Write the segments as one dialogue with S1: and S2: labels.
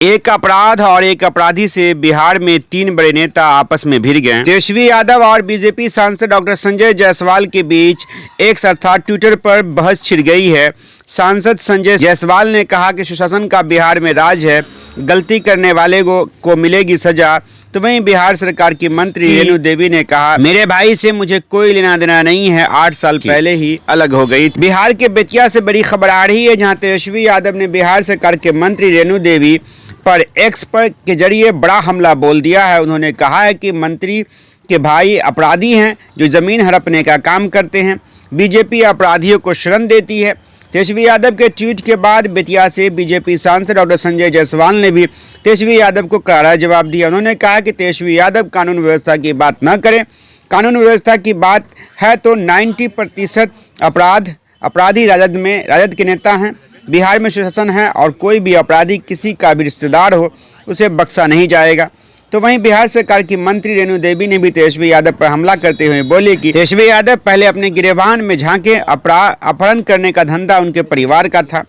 S1: एक अपराध और एक अपराधी से बिहार में तीन बड़े नेता आपस में भिड़ गए। तेजस्वी यादव और बीजेपी सांसद डॉक्टर संजय जायसवाल के बीच एक अर्थात ट्विटर पर बहस छिड़ गई है। सांसद संजय जायसवाल ने कहा कि सुशासन का बिहार में राज है, गलती करने वाले को मिलेगी सजा। तो वहीं बिहार सरकार की मंत्री रेणु देवी ने कहा, मेरे भाई से मुझे कोई लेना देना नहीं है, 8 साल पहले ही अलग हो गई। बिहार के बेतिया से बड़ी खबर आ रही है, जहां तेजस्वी यादव ने बिहार सरकार के मंत्री रेणु देवी पर एक्स पर के जरिए बड़ा हमला बोल दिया है। उन्होंने कहा है कि मंत्री के भाई अपराधी हैं जो जमीन हड़पने का काम करते हैं। बीजेपी अपराधियों को शरण देती है। तेजस्वी यादव के ट्वीट के बाद बेतिया से बीजेपी सांसद डॉक्टर संजय जायसवाल ने भी तेजस्वी यादव को करारा जवाब दिया। उन्होंने कहा कि तेजस्वी यादव कानून व्यवस्था की बात न करें। कानून व्यवस्था की बात है तो 90% अपराधी राजद के नेता हैं। बिहार में सुशासन है और कोई भी अपराधी किसी का भी रिश्तेदार हो उसे बख्शा नहीं जाएगा। तो वहीं बिहार सरकार की मंत्री रेणु देवी ने भी तेजस्वी यादव पर हमला करते हुए बोली कि तेजस्वी यादव पहले अपने गिरेबान में झांके, अपहरण करने का धंधा उनके परिवार का था।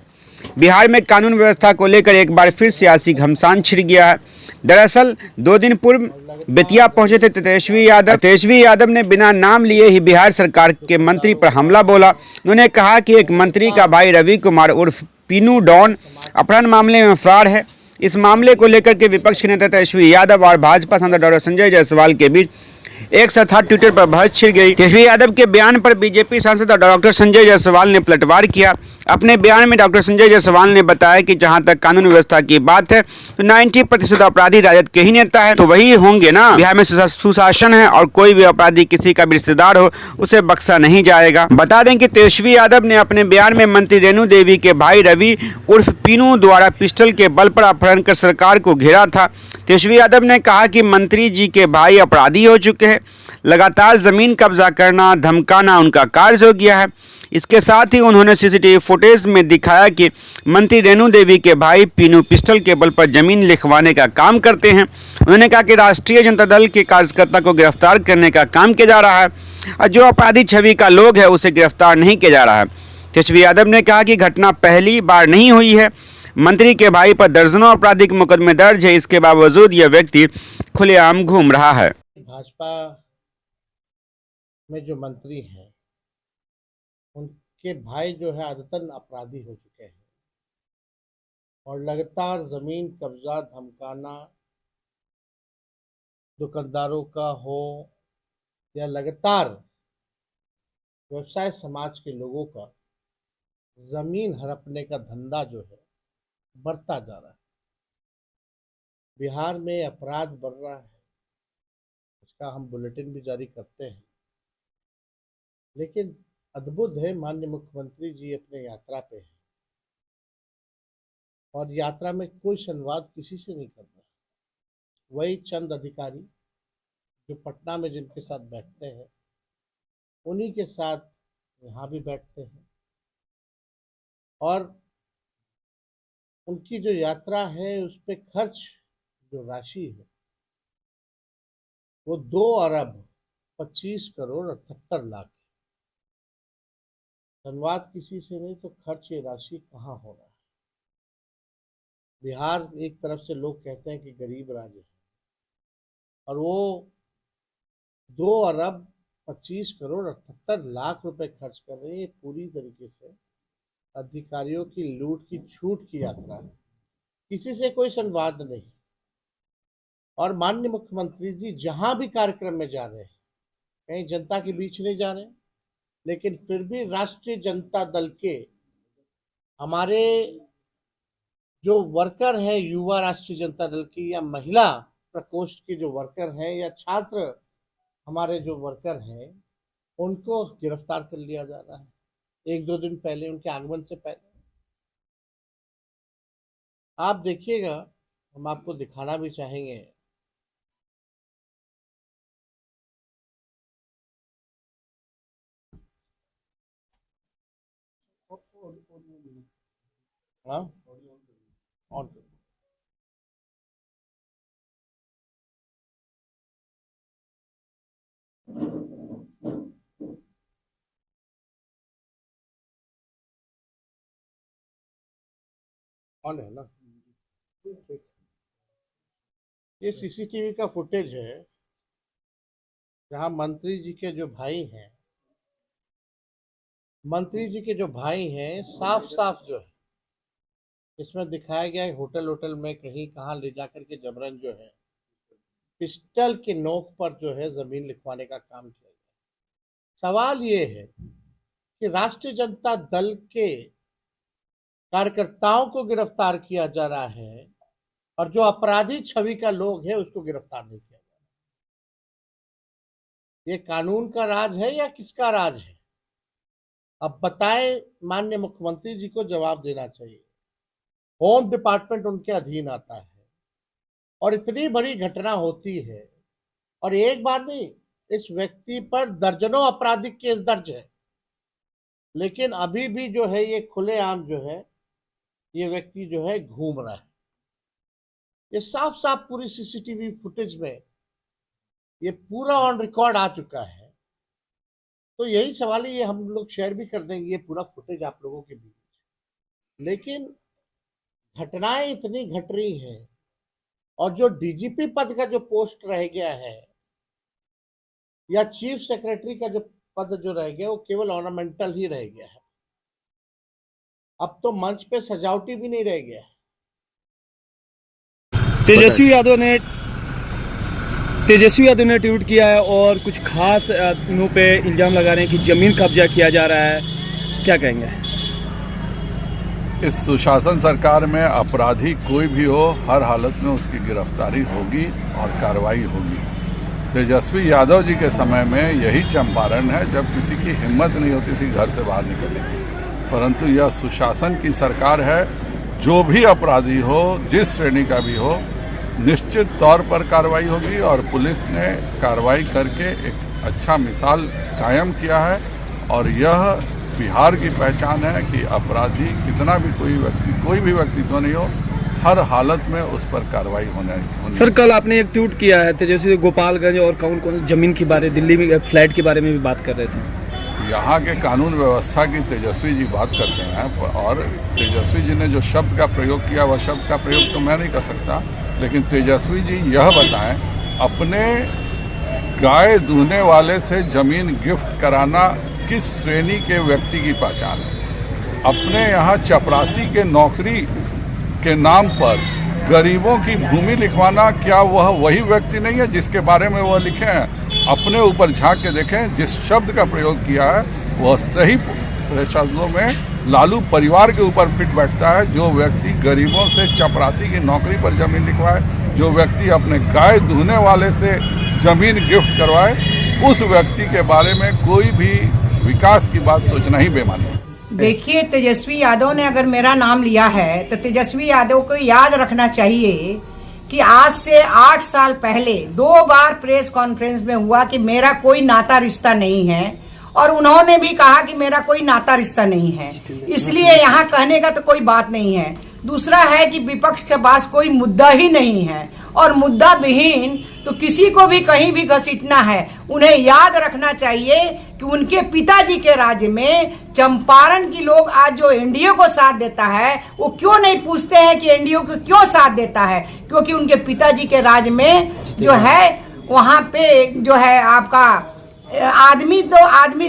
S1: बिहार में कानून व्यवस्था को लेकर एक बार फिर सियासी घमासान छिड़ गया है। दरअसल 2 दिन पूर्व बेतिया पहुंचे थे तेजस्वी यादव ने बिना नाम लिए ही बिहार सरकार के मंत्री पर हमला बोला। उन्होंने कहा कि एक मंत्री का भाई रवि कुमार उर्फ पीनू डॉन अपहरण मामले में फरार है। इस मामले को लेकर के विपक्ष के नेता तेजस्वी यादव और भाजपा सांसद डॉक्टर संजय जायसवाल के बीच एक साथ ट्विटर पर बहस छिड़ गई। तेजस्वी यादव के बयान पर बीजेपी सांसद डॉक्टर संजय जायसवाल ने पलटवार किया। अपने बयान में डॉक्टर संजय जायसवाल ने बताया कि जहां तक कानून व्यवस्था की बात है तो 90% अपराधी राजद के ही नेता है, तो वही होंगे ना। बिहार में सुशासन है और कोई भी अपराधी किसी का भी रिश्तेदार हो उसे बख्शा नहीं जाएगा। बता दें कि तेजस्वी यादव ने अपने बयान में मंत्री रेणु देवी के भाई रवि उर्फ पीनू द्वारा पिस्टल के बल पर अपहरण कर सरकार को घेरा था। तेजस्वी यादव ने कहा कि मंत्री जी के भाई अपराधी हो चुके हैं। लगातार जमीन कब्जा करना, धमकाना उनका कार्य हो गया है। इसके साथ ही उन्होंने सीसीटीवी फुटेज में दिखाया कि मंत्री रेणु देवी के भाई पीनू पिस्टल के बल पर जमीन लिखवाने का काम करते हैं। उन्होंने कहा कि राष्ट्रीय जनता दल के कार्यकर्ता को गिरफ्तार करने का काम किया जा रहा है और जो अपराधी छवि का लोग है उसे गिरफ्तार नहीं किया जा रहा है। तेजस्वी यादव ने कहा कि घटना पहली बार नहीं हुई है। मंत्री के भाई पर दर्जनों आपराधिक मुकदमे दर्ज है। इसके बावजूद यह व्यक्ति खुलेआम घूम रहा है।
S2: भाजपा में जो मंत्री हैं उनके भाई जो है आदतन अपराधी हो चुके हैं और लगातार जमीन कब्जा, धमकाना दुकानदारों का हो या लगातार व्यवसाय समाज के लोगों का जमीन हड़पने का धंधा जो है बढ़ता जा रहा है। बिहार में अपराध बढ़ रहा है, इसका हम बुलेटिन भी जारी करते हैं। लेकिन अद्भुत है, माननीय मुख्यमंत्री जी अपने यात्रा पे हैं और यात्रा में कोई संवाद किसी से नहीं कर रहा। वही चंद अधिकारी जो पटना में जिनके साथ बैठते हैं उन्हीं के साथ यहाँ भी बैठते हैं और उनकी जो यात्रा है उस पर खर्च जो राशि है वो 2 अरब 25 करोड़ 78 लाख। संवाद किसी से नहीं तो खर्च ये राशि कहाँ हो रहा है। बिहार एक तरफ से लोग कहते हैं कि गरीब राज्य है और वो 2 अरब 25 करोड़ 78 लाख रुपए खर्च कर रहे हैं। ये पूरी तरीके से अधिकारियों की लूट की छूट की यात्रा है, किसी से कोई संवाद नहीं। और माननीय मुख्यमंत्री जी जहां भी कार्यक्रम में जा रहे हैं कहीं जनता के बीच नहीं जा रहे, लेकिन फिर भी राष्ट्रीय जनता दल के हमारे जो वर्कर हैं, युवा राष्ट्रीय जनता दल की या महिला प्रकोष्ठ के जो वर्कर हैं या छात्र हमारे जो वर्कर हैं उनको गिरफ्तार कर लिया जा रहा है 1-2 दिन पहले, उनके आगमन से पहले। आप देखिएगा, हम आपको दिखाना भी चाहेंगे। हाँ, ऑन ऑन है ना? ठीक। ये सीसीटीवी का फुटेज है जहां मंत्री जी के जो भाई हैं साफ साफ जो है इसमें दिखाया गया है होटल में कहीं कहाँ ले जाकर के जबरन जो है पिस्टल के नोक पर जो है जमीन लिखवाने का काम किया गया। सवाल ये है कि राष्ट्रीय जनता दल के कार्यकर्ताओं को गिरफ्तार किया जा रहा है और जो अपराधी छवि का लोग है उसको गिरफ्तार नहीं किया जा रहा। ये कानून का राज है या किसका राज है? अब बताएं, माननीय मुख्यमंत्री जी को जवाब देना चाहिए। होम डिपार्टमेंट उनके अधीन आता है और इतनी बड़ी घटना होती है और एक बार नहीं, इस व्यक्ति पर दर्जनों आपराधिक केस दर्ज है, लेकिन अभी भी जो है ये खुलेआम जो है ये व्यक्ति जो है घूम रहा है। ये साफ साफ पूरी सीसीटीवी फुटेज में ये पूरा ऑन रिकॉर्ड आ चुका है। तो यही सवाल है, ये हम लोग शेयर भी कर देंगे ये पूरा फुटेज आप लोगों के बीच। लेकिन घटनाएं इतनी घट रही हैं और जो डीजीपी पद का जो पोस्ट रह गया है या चीफ सेक्रेटरी का जो पद जो रह गया वो केवल ऑर्नामेंटल ही रह गया है। अब तो मंच पे सजावटी भी नहीं रह गया है।
S3: तेजस्वी यादव ने ट्वीट किया है और कुछ खास इन्हों पे इल्जाम लगा रहे हैं कि जमीन कब्जा किया जा रहा है, क्या कहेंगे?
S4: इस सुशासन सरकार में अपराधी कोई भी हो हर हालत में उसकी गिरफ्तारी होगी और कार्रवाई होगी। तेजस्वी यादव जी के समय में यही चंपारण है जब किसी की हिम्मत नहीं होती थी घर से बाहर निकलने की, परंतु यह सुशासन की सरकार है। जो भी अपराधी हो, जिस श्रेणी का भी हो, निश्चित तौर पर कार्रवाई होगी और पुलिस ने कार्रवाई करके एक अच्छा मिसाल कायम किया है और यह बिहार की पहचान है कि अपराधी कितना भी कोई भी व्यक्तित्व नहीं हो, हर हालत में उस पर कार्रवाई होने।
S3: सर, कल आपने एक ट्वीट किया है तेजस्वी गोपालगंज और कौन जमीन के बारे, दिल्ली में फ्लैट के बारे में भी बात कर रहे थे।
S4: यहाँ के कानून व्यवस्था की तेजस्वी जी बात करते हैं और तेजस्वी जी ने जो शब्द का प्रयोग किया वह शब्द का प्रयोग तो मैं नहीं कर सकता, लेकिन तेजस्वी जी यह बताएं, अपने गाय दूहने वाले से जमीन गिफ्ट कराना किस श्रेणी के व्यक्ति की पहचान है? अपने यहाँ चपरासी के नौकरी के नाम पर गरीबों की भूमि लिखवाना, क्या वह वही व्यक्ति नहीं है जिसके बारे में वह लिखे हैं? अपने ऊपर झांक के देखें, जिस शब्द का प्रयोग किया है वह सही शब्दों में लालू परिवार के ऊपर फिट बैठता है। जो व्यक्ति गरीबों से चपरासी की नौकरी पर जमीन लिखवाए, जो व्यक्ति अपने गाय दूहने वाले से जमीन गिफ्ट करवाए, उस व्यक्ति के बारे में कोई भी विकास की बात सोचना ही बेमानी है।
S5: देखिए, तेजस्वी यादव ने अगर मेरा नाम लिया है तो तेजस्वी यादव को याद रखना चाहिए कि आज से 8 साल पहले 2 बार प्रेस कॉन्फ्रेंस में हुआ कि मेरा कोई नाता रिश्ता नहीं है और उन्होंने भी कहा कि मेरा कोई नाता रिश्ता नहीं है, इसलिए यहाँ कहने का तो कोई बात नहीं है। दूसरा है कि विपक्ष के पास कोई मुद्दा ही नहीं है और मुद्दा विहीन तो किसी को भी कहीं भी घसीटना है। उन्हें याद रखना चाहिए कि उनके पिताजी के राज्य में चंपारण की लोग आज जो एनडीए को साथ देता है वो क्यों नहीं पूछते हैं कि एनडीए को क्यों साथ देता है? क्योंकि उनके पिताजी के राज्य में जो है वहां पे जो है आपका आदमी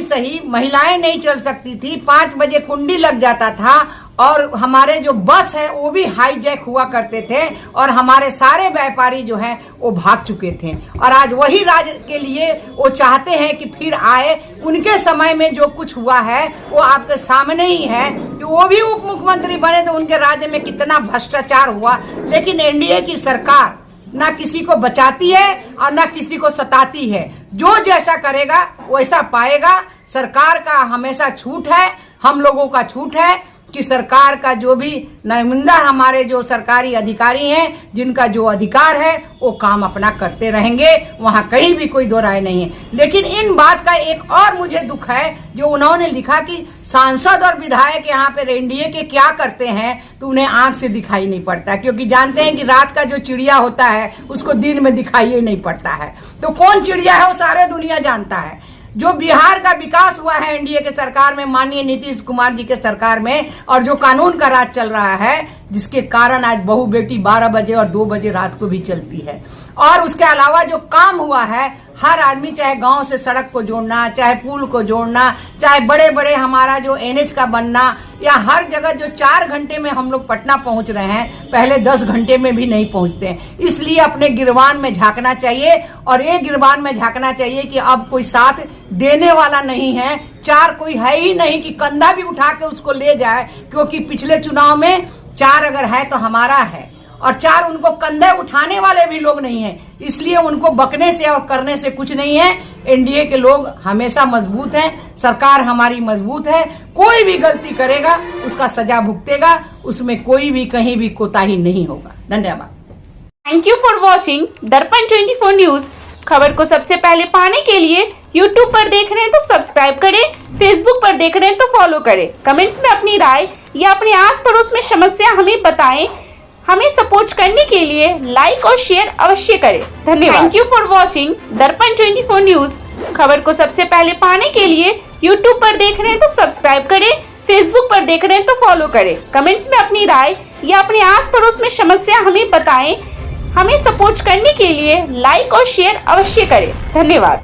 S5: सही, महिलाएं नहीं चल सकती थी, 5 बजे कुंडी लग जाता था और हमारे जो बस है वो भी हाईजैक हुआ करते थे और हमारे सारे व्यापारी जो हैं वो भाग चुके थे और आज वही राज्य के लिए वो चाहते हैं कि फिर आए। उनके समय में जो कुछ हुआ है वो आपके सामने ही है कि वो भी उप मुख्यमंत्री बने तो उनके राज्य में कितना भ्रष्टाचार हुआ। लेकिन एनडीए की सरकार ना किसी को बचाती है और ना किसी को सताती है, जो जैसा करेगा वैसा पाएगा। सरकार का हमेशा छूट है, हम लोगों का छूट है कि सरकार का जो भी नुमाइंदा हमारे जो सरकारी अधिकारी हैं जिनका जो अधिकार है वो काम अपना करते रहेंगे, वहां कहीं भी कोई दो राय नहीं है। लेकिन इन बात का एक और मुझे दुख है जो उन्होंने लिखा कि सांसद और विधायक यहाँ पे एनडीए के क्या करते हैं, तो उन्हें आंख से दिखाई नहीं पड़ता, क्योंकि जानते हैं कि रात का जो चिड़िया होता है उसको दिन में दिखाई ही नहीं पड़ता है। तो कौन चिड़िया है वो सारे दुनिया जानता है। जो बिहार का विकास हुआ है एनडीए के सरकार में, माननीय नीतीश कुमार जी के सरकार में, और जो कानून का राज चल रहा है, जिसके कारण आज बहू बेटी 12 बजे और 2 बजे रात को भी चलती है। और उसके अलावा जो काम हुआ है, हर आदमी चाहे गांव से सड़क को जोड़ना, चाहे पुल को जोड़ना, चाहे बड़े बड़े हमारा जो NH का बनना, या हर जगह जो 4 घंटे में हम लोग पटना पहुंच रहे हैं, पहले 10 घंटे में भी नहीं पहुंचते हैं। इसलिए अपने गिरबान में झांकना चाहिए, और ये गिरबान में झांकना चाहिए कि अब कोई साथ देने वाला नहीं है, 4 कोई है ही नहीं कि कंधा भी उठा के उसको ले जाए, क्योंकि पिछले चुनाव में 4 अगर है तो हमारा है, और 4 उनको कंधे उठाने वाले भी लोग नहीं है। इसलिए उनको बकने से और करने से कुछ नहीं है। NDA के लोग हमेशा मजबूत हैं, सरकार हमारी मजबूत है। कोई भी गलती करेगा उसका सजा भुगतेगा, उसमें कोई भी कहीं भी कोताही नहीं होगा। धन्यवाद।
S6: थैंक यू फॉर वॉचिंग दर्पण 24 न्यूज। खबर को सबसे पहले पाने के लिए YouTube पर देख रहे हैं तो सब्सक्राइब करें, Facebook पर देख रहे हैं तो फॉलो करें। कमेंट्स में अपनी राय या अपने आस पड़ोस में समस्या हमें बताएं। हमें सपोर्ट करने के लिए लाइक और शेयर अवश्य करें। धन्यवाद। थैंक यू फॉर वॉचिंग दर्पण 24 न्यूज। खबर को सबसे पहले पाने के लिए YouTube पर देख रहे हैं तो सब्सक्राइब करें, Facebook पर देख रहे हैं तो फॉलो करें। कमेंट्स में अपनी राय या अपने आस पड़ोस में समस्या हमें बताएं। हमें सपोर्ट करने के लिए लाइक और शेयर अवश्य करें। धन्यवाद।